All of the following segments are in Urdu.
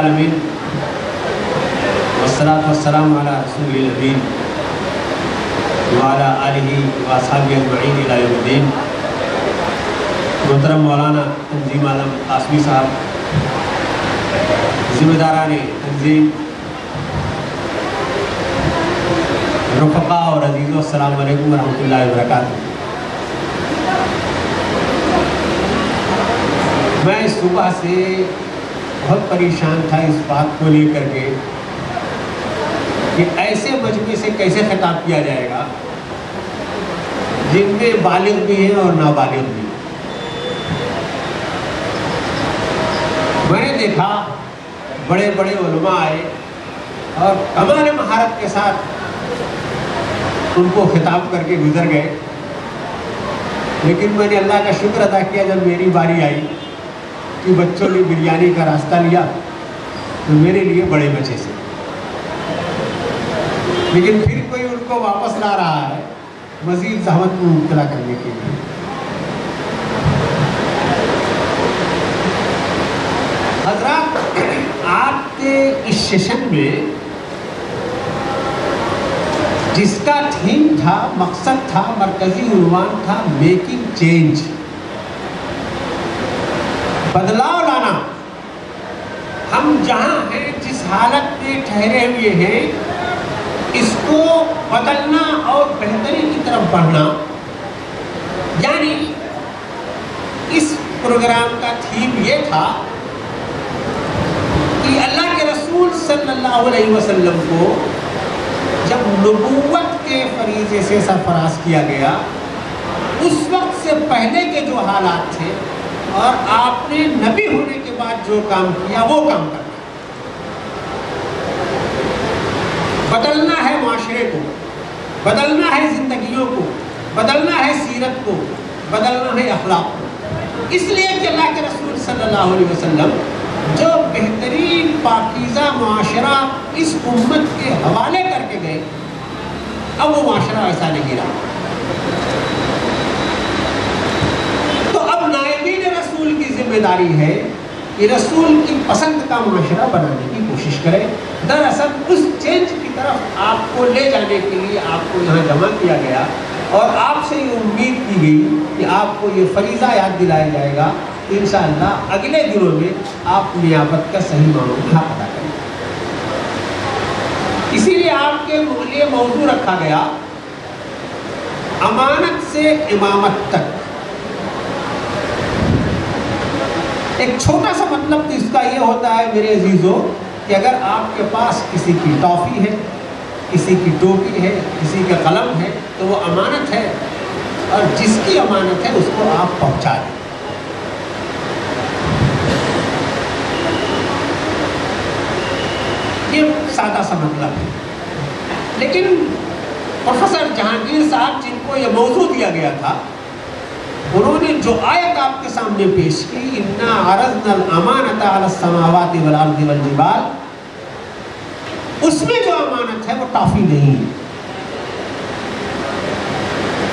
العالمین والصلاة والسلام علی رسول الامین وعلی آلہ واصحابہ اجمعین الی یوم الدین۔ محترم مولانا تنظیم عالم قاسمی صاحب، ذمہ داران تنظیم، رفقا اور عزیزو، السلام علیکم ورحمۃ اللہ وبرکاتہ۔ میں صبح سے بہت پریشان تھا اس بات کو لے کر کے کہ ایسے مجمع سے کیسے خطاب کیا جائے گا جن میں بالغ بھی ہیں اور نابالغ بھی۔ میں نے دیکھا بڑے بڑے علماء آئے اور کمال مہارت کے ساتھ ان کو خطاب کر کے گزر گئے، لیکن میں نے اللہ کا شکر ادا کیا جب میری باری آئی کہ بچوں نے بریانی کا راستہ لیا تو میرے لیے بڑے بچے سے، لیکن پھر کوئی ان کو واپس لا رہا ہے مزید زحمت میں مبتلا کرنے کے لیے۔ حضرات، آپ کے اس سیشن میں جس کا تھیم تھا، مقصد تھا، مرکزی عنوان تھا میکنگ چینج، بدلاؤ لانا۔ ہم جہاں ہیں، جس حالت میں ٹھہرے ہوئے ہیں، اس کو بدلنا اور بہتری کی طرف بڑھنا، یعنی اس پروگرام کا تھیم یہ تھا کہ اللہ کے رسول صلی اللہ علیہ وسلم کو جب نبوت کے فریضے سے سرفراز کیا گیا، اس وقت سے پہلے کے جو حالات تھے اور آپ نے نبی ہونے کے بعد جو کام کیا وہ کام کرنا۔ بدلنا ہے معاشرے کو، بدلنا ہے زندگیوں کو، بدلنا ہے سیرت کو، بدلنا ہے اخلاق کو۔ اس لیے کہ اللہ کے رسول صلی اللہ علیہ وسلم جو بہترین پاکیزہ معاشرہ اس امت کے حوالے کر کے گئے، اب وہ معاشرہ ایسا نہیں رہا۔ تو اب نائبین رسول کی ذمہ داری ہے کہ رسول کی پسند کا معاشرہ بنانے کی کوشش کرے۔ دراصل اس چینج کی طرف آپ کو لے جانے کے لیے آپ کو یہاں جمع کیا گیا اور آپ سے یہ امید کی گئی کہ آپ کو یہ فریضہ یاد دلایا جائے گا، انشاءاللہ اگلے دنوں میں آپ نیابت کا صحیح معنوں میں حق ادا کریں۔ اسی لیے آپ کے لیے موضوع رکھا گیا امانت سے امامت تک۔ ایک چھوٹا سا مطلب اس کا یہ ہوتا ہے میرے عزیزوں کہ اگر آپ کے پاس کسی کی ٹافی ہے، کسی کی ٹوپی ہے، کسی کا قلم ہے تو وہ امانت ہے، اور جس کی امانت ہے اس کو آپ پہنچا دیں۔ یہ سادہ سا مطلب ہے، لیکن پروفیسر جہانگیر صاحب جن کو یہ موضوع دیا گیا تھا، انہوں نے جو آیت آپ کے سامنے پیش کی، اِنَّا عَرَضْنَا الْأَمَانَةَ عَلَى السَّمَاوَاتِ وَالْأَرْضِ وَالْجِبَالِ، اس میں جو امانت ہے وہ ٹافی نہیں،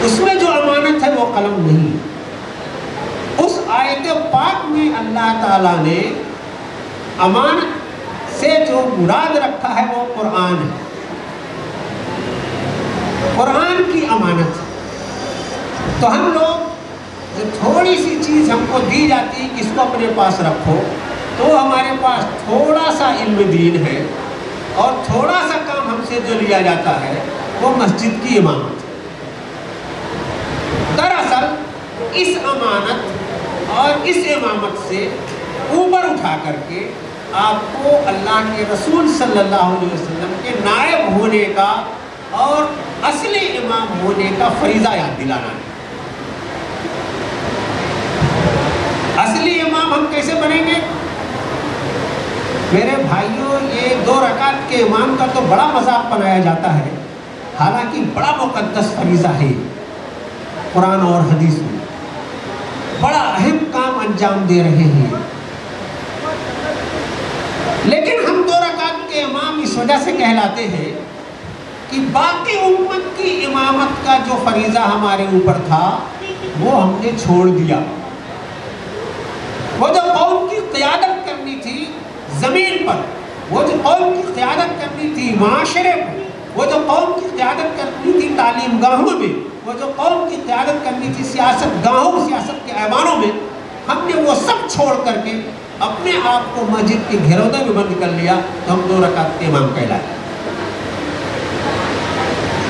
اس میں جو امانت ہے وہ قلم نہیں۔ اس آیت پاک میں اللہ تعالیٰ نے امانت سے جو مراد رکھا ہے وہ قرآن ہے، قرآن کی امانت ہے۔ تو ہم لوگ جو تھوڑی سی چیز ہم کو دی جاتی ہے کہ اس کو اپنے پاس رکھو، تو ہمارے پاس تھوڑا سا علم دین ہے اور تھوڑا سا کام ہم سے جو لیا جاتا ہے وہ مسجد کی امانت ہے۔ دراصل اس امانت اور اس امامت سے اوپر اٹھا کر کے آپ کو اللہ کے رسول صلی اللہ علیہ وسلم کے نائب ہونے کا اور اصلی امام ہونے کا فریضہ یاد دلانا ہے۔ اصلی امام ہم کیسے بنیں گے؟ میرے بھائیوں، یہ 2 رکعت کے امام کا تو بڑا مذاق بنایا جاتا ہے، حالانکہ بڑا مقدس فریضہ ہے، قرآن اور حدیث میں بڑا اہم کام انجام دے رہے ہیں، لیکن ہم 2 رکعت کے امام اس وجہ سے کہلاتے ہیں کہ باقی امت کی امامت کا جو فریضہ ہمارے اوپر تھا وہ ہم نے چھوڑ دیا۔ وہ جو قوم کی قیادت کرنی تھی، زمین پر وہ جو قوم کی قیادت کرنی تھی معاشرے میں، وہ جو قوم کی قیادت کرنی تھی تعلیم گاہوں میں، وہ جو قوم کی قیادت کرنی تھی سیاست گاہوں، سیاست کے ایوانوں میں، ہم نے وہ سب چھوڑ کر کے اپنے آپ کو مسجد کے گھرودے میں بند کر لیا تو ہم 2 رکعت کے امام کہلائے۔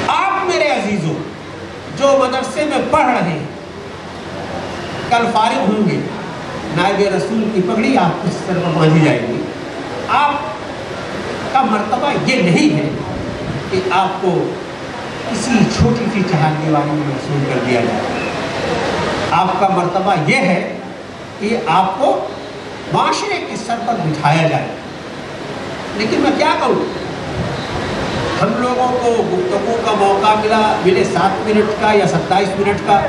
آپ میرے عزیزوں جو مدرسے میں پڑھ رہے ہیں، کل فارغ ہوں گے، نائب رسول کی پگڑی آپ کے سر پر باندھی جائے گی۔ آپ کا مرتبہ یہ نہیں ہے کہ آپ کو کسی چھوٹی سی چہار دیواری میں رسول کر دیا جائے۔ آپ کا مرتبہ یہ ہے کہ آپ کو معاشرے کے سر پر بٹھایا جائے۔ لیکن میں کیا کہوں، ہم لوگوں کو گفتگو کا موقع ملے 7 منٹ کا یا 27 منٹ کا،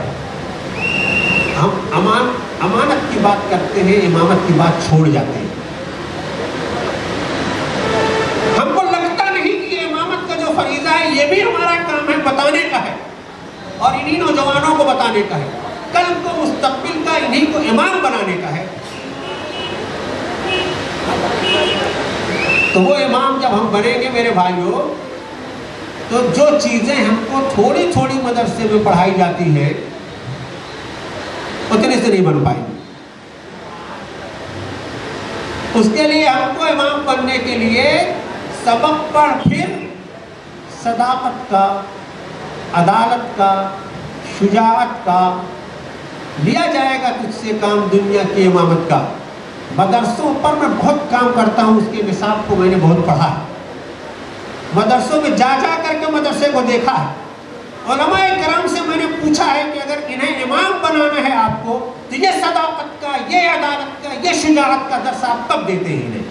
ہم امانت کی بات کرتے ہیں، امامت کی بات چھوڑ جاتے ہیں۔ ہم کو لگتا نہیں کہ یہ امامت کا جو فریضہ ہے یہ بھی ہمارا کام ہے بتانے کا ہے، اور انہی نوجوانوں کو بتانے کا ہے، کل کو مستقبل کا انہی کو امام بنانے کا ہے۔ تو وہ امام جب ہم بنیں گے میرے بھائیوں، تو جو چیزیں ہم کو تھوڑی تھوڑی مدرسے میں پڑھائی جاتی ہیں اتنے سے نہیں بن پائیں گے۔ اس کے لیے ہم کو امام بننے کے لیے سبق پڑھ پھر صداقت کا، عدالت کا، شجاعت کا لیا جائے گا تجھ سے کام دنیا کی امامت کا۔ مدرسوں پر میں بہت کام کرتا ہوں، اس کے نصاب کو میں نے بہت پڑھا ہے، مدرسوں میں جا جا کر کے مدرسے کو دیکھا ہے۔ علماء کرام سے میں نے پوچھا ہے کہ اگر انہیں امام بنانا ہے آپ کو تو یہ صداقت کا، یہ عدالت کا، یہ شجاعت کا درس آپ کب دیتے ہیں انہیں؟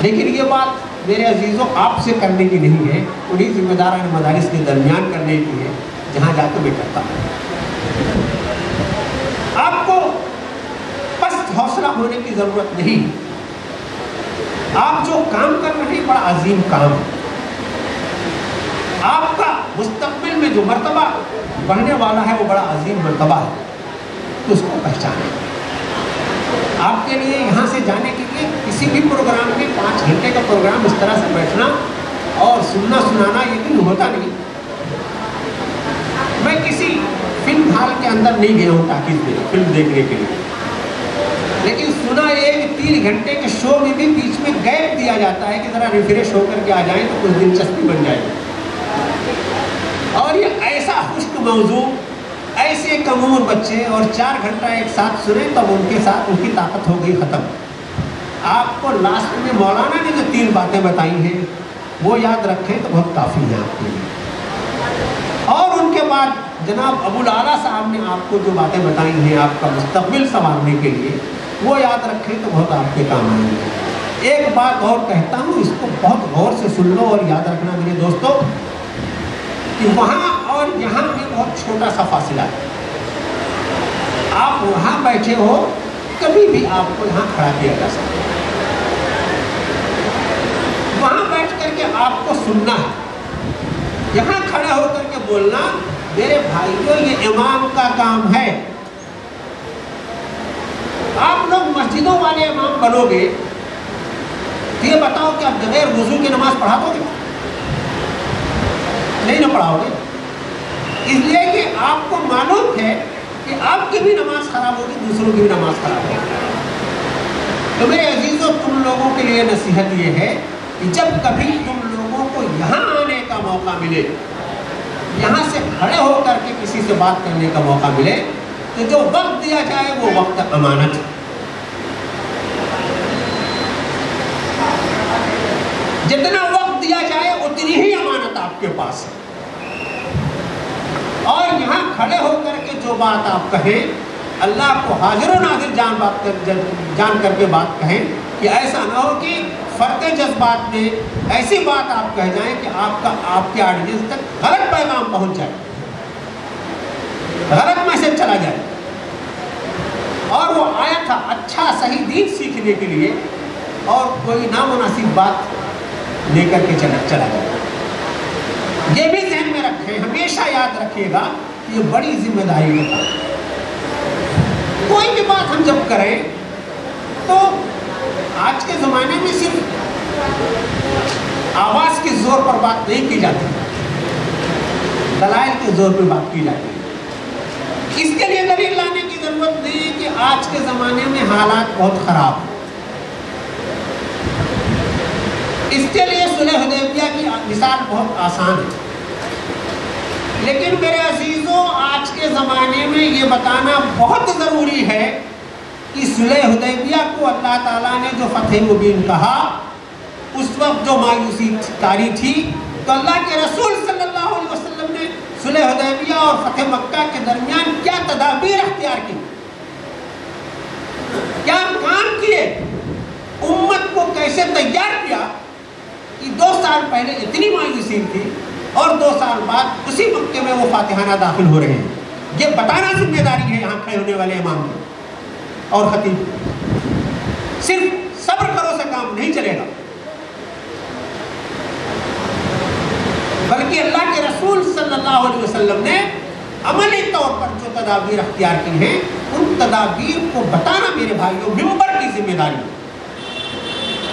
لیکن یہ بات میرے عزیزوں آپ سے کرنے کی نہیں ہے، انہی ذمہ داران مدارس کے درمیان کرنے کی ہے جہاں جا کے میں کرتا ہوں۔ آپ کو پست حوصلہ ہونے کی ضرورت نہیں، آپ جو کام کر رہے ہیں بڑا عظیم کام ہے۔ آپ کا مستقبل میں جو مرتبہ بڑھنے والا ہے وہ بڑا عظیم مرتبہ ہے، تو اس کو پہچانیں۔ آپ کے لیے یہاں سے جانے کے لیے کسی بھی پروگرام میں 5 گھنٹے کا پروگرام اس طرح سے بیٹھنا اور سننا سنانا یہ بھی ہوتا نہیں۔ میں کسی فلم ہال کے اندر نہیں گیا ہوں ٹاکیز میں فلم دیکھنے کے لیے، لیکن سنا یہ کہ 3 گھنٹے کے شو میں بھی بیچ میں گیپ دیا جاتا ہے کہ ذرا ریفریش ہو کر کے آ جائیں تو کچھ دلچسپی بن جائے گی۔ اور یہ ایسا خشک موضوع، ایسے کمور بچے اور 4 گھنٹہ ایک ساتھ سنیں تب ان کے ساتھ ان کی طاقت ہو گئی ختم۔ آپ کو لاسٹ میں مولانا نے جو 3 باتیں بتائی ہیں وہ یاد رکھیں تو بہت کافی ہے آپ کے لیے۔ اور ان کے بعد جناب ابو الاعلیٰ صاحب نے آپ کو جو باتیں بتائی ہیں آپ کا مستقبل سنوارنے کے لیے، وہ یاد رکھیں تو بہت آپ کے کام آئیں گے۔ ایک بات اور کہتا ہوں، اس کو بہت غور سے سن لو اور یاد رکھنا میرے دوستو، کہ وہاں اور یہاں میں بہت چھوٹا سا فاصلہ ہے۔ آپ وہاں بیٹھے ہو، کبھی بھی آپ کو یہاں کھڑا کیا جا سکتا ہے۔ وہاں بیٹھ کر کے آپ کو سننا ہے، یہاں کھڑے ہو کر کے بولنا میرے بھائیوں یہ امام کا کام ہے۔ آپ لوگ مسجدوں والے امام بنو گے، یہ بتاؤ کہ آپ بغیر وضو کی نماز پڑھا دو گے؟ نہیں نہ پڑھاؤ گے، اس لیے کہ آپ کو معلوم ہے کہ آپ کی بھی نماز خراب ہوگی، دوسروں کی بھی نماز خراب ہوگی۔ تو میرے عزیزوں، تم لوگوں کے لیے نصیحت یہ ہے کہ جب کبھی تم لوگوں کو یہاں آنے کا موقع ملے، یہاں سے کھڑے ہو کر کے کسی سے بات کرنے کا موقع ملے، تو جو وقت دیا جائے وہ وقت امانت ہے۔ جتنا وقت دیا جائے اتنی ہی امانت آپ کے پاس ہے۔ اور یہاں کھڑے ہو کر کے جو بات آپ کہیں، اللہ کو حاضر و ناظر جان کر کے بات کہیں، کہ ایسا نہ ہو کہ فرق جذبات میں ایسی بات آپ کہہ جائیں کہ آپ کے آڈینس تک غلط پیغام پہنچ جائے، غلط میسج چلا جائے، اور وہ آیا تھا اچھا صحیح دین سیکھنے کے لیے، اور کوئی نامناسب بات لے کر کے چلا جائے۔ یہ بھی ذہن میں رکھیں، ہمیشہ یاد رکھیے گا یہ بڑی ذمہ داری کا کام۔ کوئی بھی بات ہم جب کریں تو آج کے زمانے میں صرف آواز کے زور پر بات نہیں کی جاتی، دلائل کے زور پہ بات کی جاتی ہے۔ اس کے لیے دلیل لانے کی ضرورت نہیں ہے کہ آج کے زمانے میں حالات بہت خراب ہیں۔ اس کے لیے صلح حدیبیہ کی مثال بہت آسان ہے، لیکن میرے عزیزوں آج کے زمانے میں یہ بتانا بہت ضروری ہے کہ صلح حدیبیہ کو اللہ تعالیٰ نے جو فتح مبین کہا، اس وقت جو مایوسی طاری تھی، تو اللہ کے رسول صلی اللہ علیہ وسلم نے صلح حدیبیہ اور فتح مکہ کے درمیان کیا تدابیر اختیار کی، کیا کام کیے، امت کو کیسے تیار کیا کہ 2 سال پہلے اتنی مایوسی تھی اور 2 سال بعد اسی مکے میں وہ فاتحانہ داخل ہو رہے ہیں۔ یہ بتانا ذمہ داری ہے یہاں کھڑے ہونے والے امام کی اور خطیب۔ صرف صبر کرو سے کام نہیں چلے گا، بلکہ اللہ کے رسول صلی اللہ علیہ وسلم نے عملی طور پر جو تدابیر اختیار کی ہیں، ان تدابیر کو بتانا میرے بھائیوں ممبر کی ذمہ داری ہے،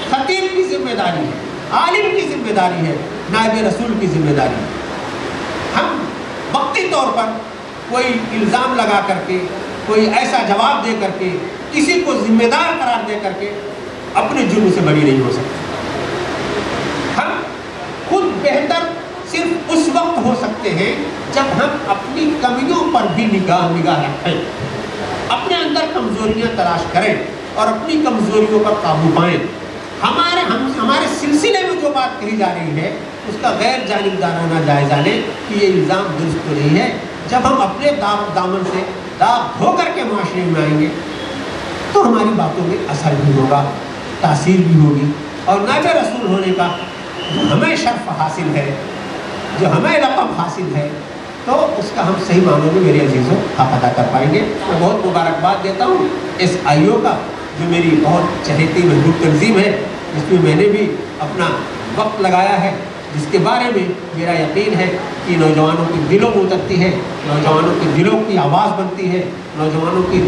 خطیب کی ذمہ داری ہے، عالم کی ذمہ داری ہے، نائب رسول کی ذمہ داری ہے۔ ہم وقتی طور پر کوئی الزام لگا کر کے، کوئی ایسا جواب دے کر کے، کسی کو ذمہ دار قرار دے کر کے اپنے جرم سے بری نہیں ہو سکتے۔ ہم خود بہتر صرف اس وقت ہو سکتے ہیں جب ہم اپنی کمیوں پر بھی نگاہ رکھیں، اپنے اندر کمزوریاں تلاش کریں اور اپنی کمزوریوں پر قابو پائیں۔ ہمارے سلسلے میں جو بات کہی جا رہی ہے اس کا غیر جانبدارانہ جائزہ لیں کہ یہ الزام درست نہیں ہے۔ جب ہم اپنے دامن سے داغ دھو کر کے معاشرے میں آئیں گے تو ہماری باتوں میں اثر بھی ہوگا، تاثیر بھی ہوگی، اور نائب رسول ہونے کا جو ہمیں شرف حاصل ہے، جو ہمیں لقب حاصل ہے، تو اس کا ہم صحیح معنوں میں میرے عزیزوں حق ادا کر پائیں گے۔ میں بہت مبارکباد دیتا ہوں SIO کا، جو میری بہت چہیتی محبوب تنظیم ہے، جس میں میں نے بھی اپنا وقت لگایا ہے، جس کے بارے میں میرا یقین ہے کہ نوجوانوں کے دلوں میں اترتی ہے، نوجوانوں کے دلوں کی آواز بنتی ہے، نوجوانوں کی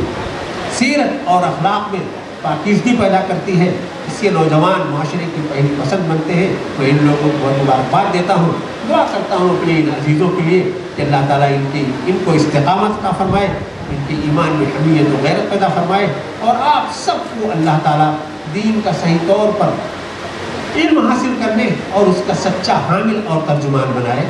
سیرت اور اخلاق میں پاکیزگی پیدا کرتی ہے، اس کے نوجوان معاشرے کی پہلی پسند بنتے ہیں۔ میں ان لوگوں کو بہت مبارکباد دیتا ہوں، دعا کرتا ہوں اپنے ان عزیزوں کے لیے کہ اللہ تعالیٰ ان کو استقامت عطا فرمائے، ان کے ایمان میں حمیت و غیرت پیدا فرمائے، اور آپ سب کو اللہ تعالیٰ دین کا صحیح طور پر علم حاصل کرنے اور اس کا سچا حامل اور ترجمان بنائے۔